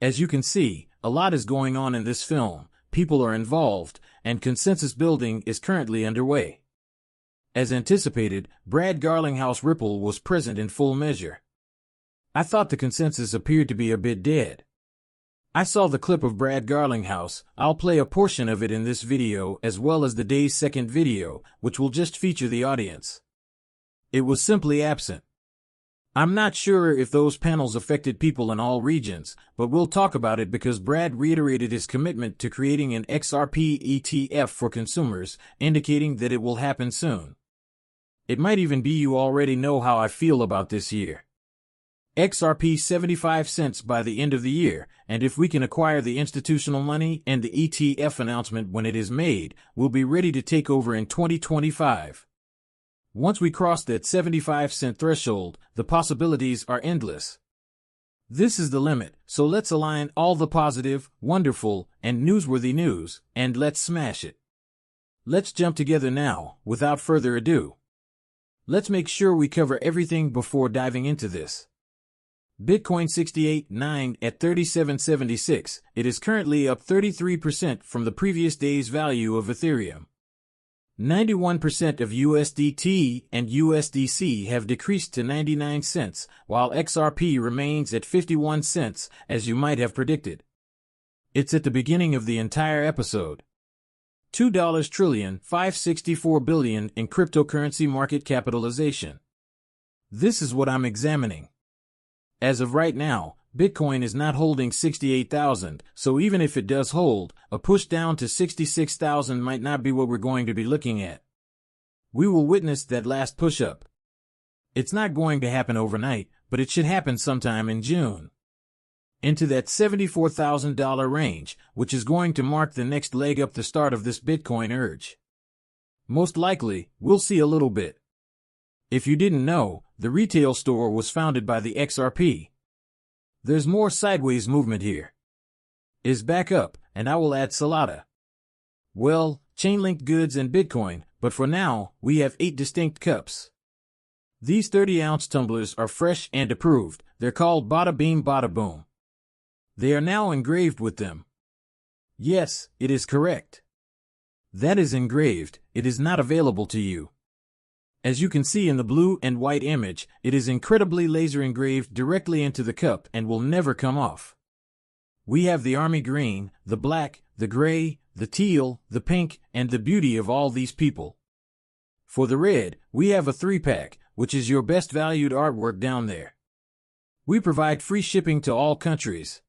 As you can see, a lot is going on in this film, people are involved, and consensus building is currently underway. As anticipated, Brad Garlinghouse Ripple was present in full measure. I thought the consensus appeared to be a bit dead. I saw the clip of Brad Garlinghouse. I'll play a portion of it in this video as well as the day's second video, which will just feature the audience. It was simply absent. I'm not sure if those panels affected people in all regions, but we'll talk about it because Brad reiterated his commitment to creating an XRP ETF for consumers, indicating that it will happen soon. It might even be you already know how I feel about this year. XRP 75 cents by the end of the year, and if we can acquire the institutional money and the ETF announcement when it is made, we'll be ready to take over in 2025. Once we cross that 75-cent threshold, the possibilities are endless. This is the limit, so let's align all the positive, wonderful, and newsworthy news, and let's smash it. Let's jump together now, without further ado. Let's make sure we cover everything before diving into this. Bitcoin 68.9 at 37.76. It is currently up 33% from the previous day's value of Ethereum. 91% of USDT and USDC have decreased to 99 cents, while XRP remains at 51 cents, as you might have predicted. It's at the beginning of the entire episode. $2 trillion, $564 billion in cryptocurrency market capitalization. This is what I'm examining. As of right now, Bitcoin is not holding 68,000, so even if it does hold, a push down to 66,000 might not be what we're going to be looking at. We will witness that last push-up. It's not going to happen overnight, but it should happen sometime in June. Into that $74,000 range, which is going to mark the next leg up the start of this Bitcoin urge. Most likely, we'll see a little bit. If you didn't know, the retail store was founded by the XRP. There's more sideways movement here. Is back up, and I will add Solana. Well, chain-linked goods and Bitcoin, but for now, we have 8 distinct cups. These 30-ounce tumblers are fresh and approved. They're called Bada Beam Bada Boom. They are now engraved with them. Yes, it is correct. That is engraved, it is not available to you. As you can see in the blue and white image, it is incredibly laser engraved directly into the cup and will never come off. We have the army green, the black, the gray, the teal, the pink, and the beauty of all these people. For the red, we have a 3-pack, which is your best valued artwork down there. We provide free shipping to all countries.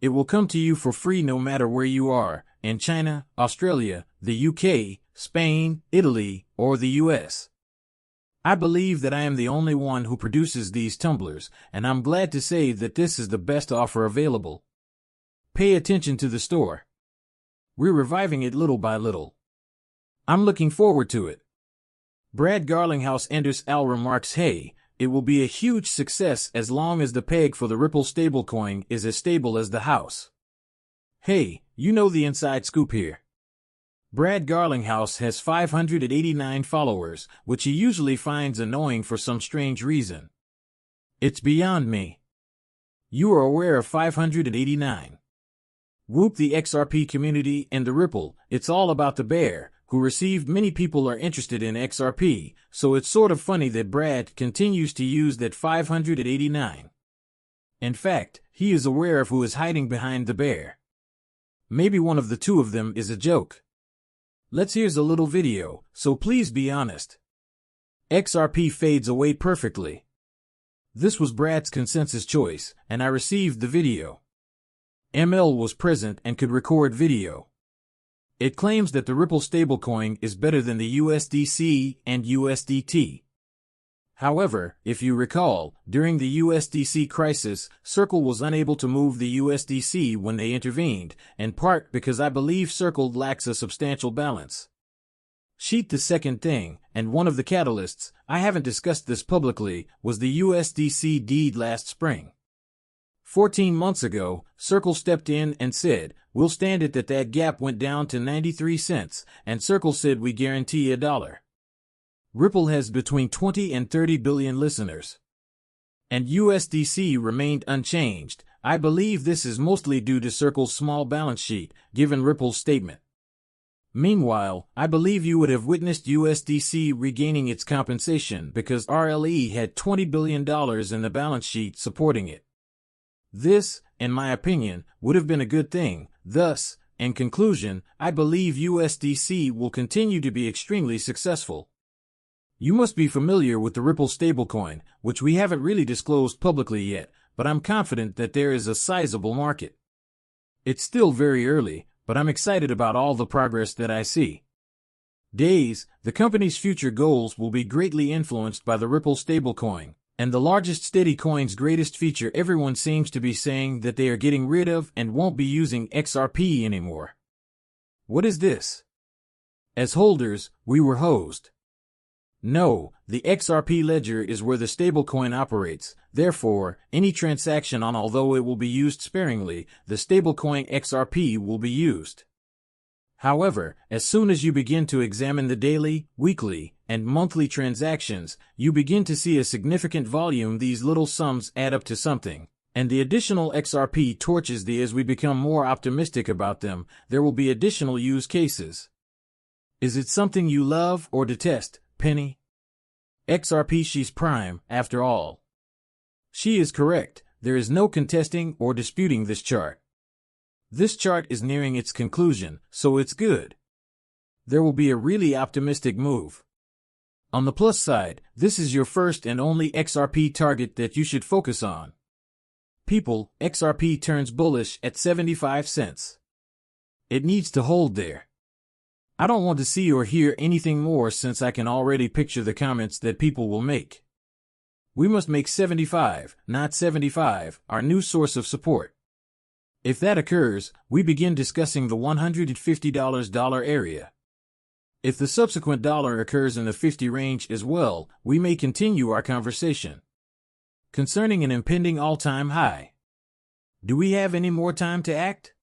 It will come to you for free no matter where you are, in China, Australia, the UK, Spain, Italy, or the US. I believe that I am the only one who produces these tumblers, and I'm glad to say that this is the best offer available. Pay attention to the store. We're reviving it little by little. I'm looking forward to it. Brad Garlinghouse enters Al remarks, "Hey, it will be a huge success as long as the peg for the Ripple stablecoin is as stable as the house." Hey, you know the inside scoop here. Brad Garlinghouse has 589 followers, which he usually finds annoying for some strange reason. It's beyond me. You are aware of 589. Whoop the XRP community and the Ripple, it's all about the bear, who received many people are interested in XRP, so it's sort of funny that Brad continues to use that 589. In fact, he is aware of who is hiding behind the bear. Maybe one of the two of them is a joke. Here's a little video, so please be honest. XRP fades away perfectly. This was Brad's consensus choice, and I received the video. ML was present and could record video. It claims that the Ripple stablecoin is better than the USDC and USDT. However, if you recall, during the USDC crisis, Circle was unable to move the USDC when they intervened, in part because I believe Circle lacks a substantial balance sheet. The second thing, and one of the catalysts, I haven't discussed this publicly, was the USDC deed last spring. 14 months ago, Circle stepped in and said, "We'll stand it that gap went down to 93 cents, and Circle said we guarantee $1. Ripple has between 20 and 30 billion listeners. And USDC remained unchanged. I believe this is mostly due to Circle's small balance sheet, given Ripple's statement. Meanwhile, I believe you would have witnessed USDC regaining its compensation because RLE had $20 billion in the balance sheet supporting it. This, in my opinion, would have been a good thing. Thus, in conclusion, I believe USDC will continue to be extremely successful. You must be familiar with the Ripple stablecoin, which we haven't really disclosed publicly yet, but I'm confident that there is a sizable market. It's still very early, but I'm excited about all the progress that I see. The company's future goals will be greatly influenced by the Ripple stablecoin, and the largest steady coin's greatest feature everyone seems to be saying that they are getting rid of and won't be using XRP anymore. What is this? As holders, we were hosed. No, the XRP ledger is where the stablecoin operates. Therefore, any transaction on, although it will be used sparingly, the stablecoin XRP will be used. However, as soon as you begin to examine the daily, weekly, and monthly transactions, you begin to see a significant volume. These little sums add up to something, and the additional XRP torches as we become more optimistic about them. There will be additional use cases. Is it something you love or detest, Penny? XRP, she's prime, after all. She is correct. There is no contesting or disputing this chart. This chart is nearing its conclusion, so it's good. There will be a really optimistic move. On the plus side, this is your first and only XRP target that you should focus on. People, XRP turns bullish at 75 cents. It needs to hold there. I don't want to see or hear anything more since I can already picture the comments that people will make. We must make 75, not 75, our new source of support. If that occurs, we begin discussing the $150 area. If the subsequent dollar occurs in the 50 range as well, we may continue our conversation concerning an impending all-time high. Do we have any more time to act?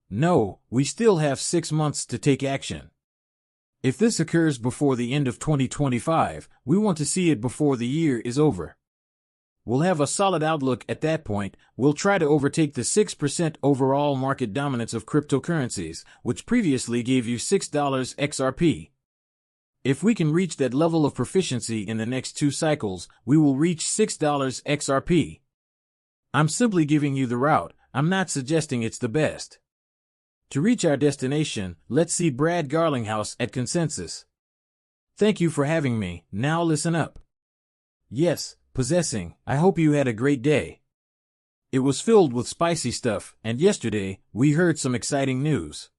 No, we still have 6 months to take action. If this occurs before the end of 2025, we want to see it before the year is over. We'll have a solid outlook at that point. We'll try to overtake the 6% overall market dominance of cryptocurrencies, which previously gave you $6 XRP. If we can reach that level of proficiency in the next 2 cycles, we will reach $6 XRP. I'm simply giving you the route. I'm not suggesting it's the best. To reach our destination, let's see Brad Garlinghouse at Consensus. Thank you for having me. Now listen up. Yes, possessing. I hope you had a great day. It was filled with spicy stuff, and yesterday, we heard some exciting news.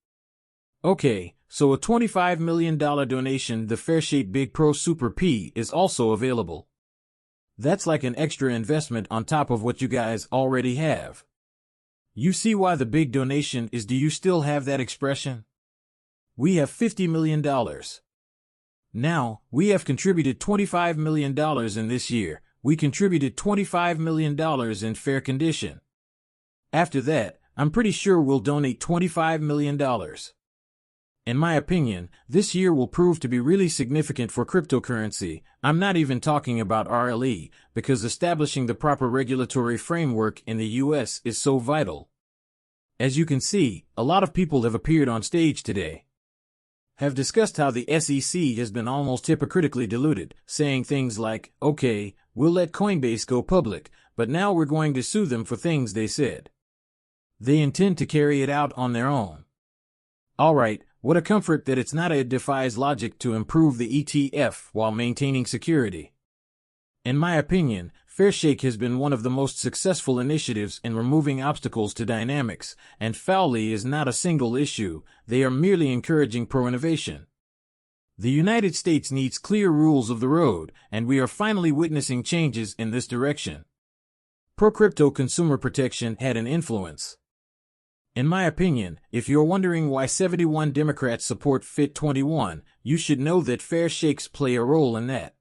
Okay, so a $25 million donation, the Fairshake Big Pro Super P, is also available. That's like an extra investment on top of what you guys already have. You see why the big donation is? Do you still have that expression? We have $50 million. Now, we have contributed $25 million in this year. We contributed $25 million in fair condition. After that, I'm pretty sure we'll donate $25 million. In my opinion, this year will prove to be really significant for cryptocurrency. I'm not even talking about RLE, because establishing the proper regulatory framework in the US is so vital. As you can see, a lot of people have appeared on stage today, have discussed how the SEC has been almost hypocritically diluted, saying things like, okay, we'll let Coinbase go public, but now we're going to sue them for things they said. They intend to carry it out on their own. Alright, what a comfort that it's not. It defies logic to improve the ETF while maintaining security. In my opinion, Fairshake has been one of the most successful initiatives in removing obstacles to dynamics, and foully is not a single issue. They are merely encouraging pro-innovation. The United States needs clear rules of the road, and we are finally witnessing changes in this direction. Pro-crypto consumer protection had an influence. In my opinion, if you're wondering why 71 Democrats support FIT 21, you should know that Fairshakes play a role in that.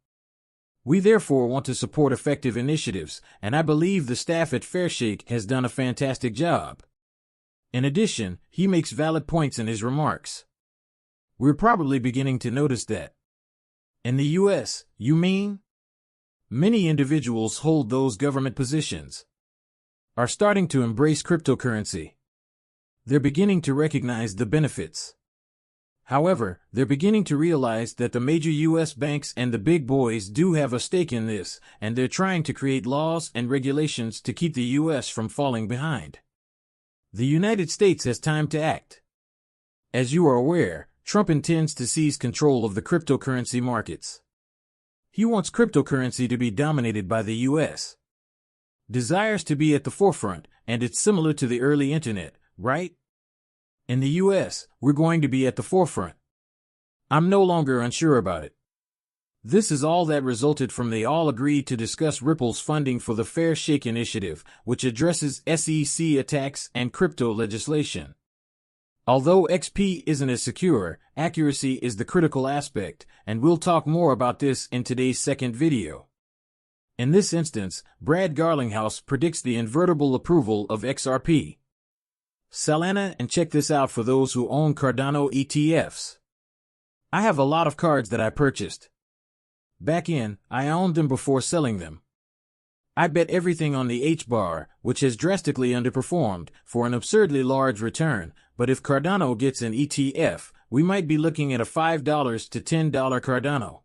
We therefore want to support effective initiatives, and I believe the staff at Fairshake has done a fantastic job. In addition, he makes valid points in his remarks. We're probably beginning to notice that. In the US, you mean? Many individuals hold those government positions. are starting to embrace cryptocurrency. They're beginning to recognize the benefits. However, they're beginning to realize that the major U.S. banks and the big boys do have a stake in this, and they're trying to create laws and regulations to keep the U.S. from falling behind. The United States has time to act. As you are aware, Trump intends to seize control of the cryptocurrency markets. He wants cryptocurrency to be dominated by the U.S. Desires to be at the forefront, and it's similar to the early internet, right? In the U.S., we're going to be at the forefront. I'm no longer unsure about it. This is all that resulted from they all agreed to discuss Ripple's funding for the Fair Shake initiative, which addresses SEC attacks and crypto legislation. Although XP isn't as secure, accuracy is the critical aspect, and we'll talk more about this in today's second video. In this instance, Brad Garlinghouse predicts the invertible approval of XRP. Solana, and check this out for those who own Cardano ETFs. I have a lot of cards that I purchased. Back in, I owned them before selling them. I bet everything on the H-bar, which has drastically underperformed, for an absurdly large return, but if Cardano gets an ETF, we might be looking at a $5 to $10 Cardano.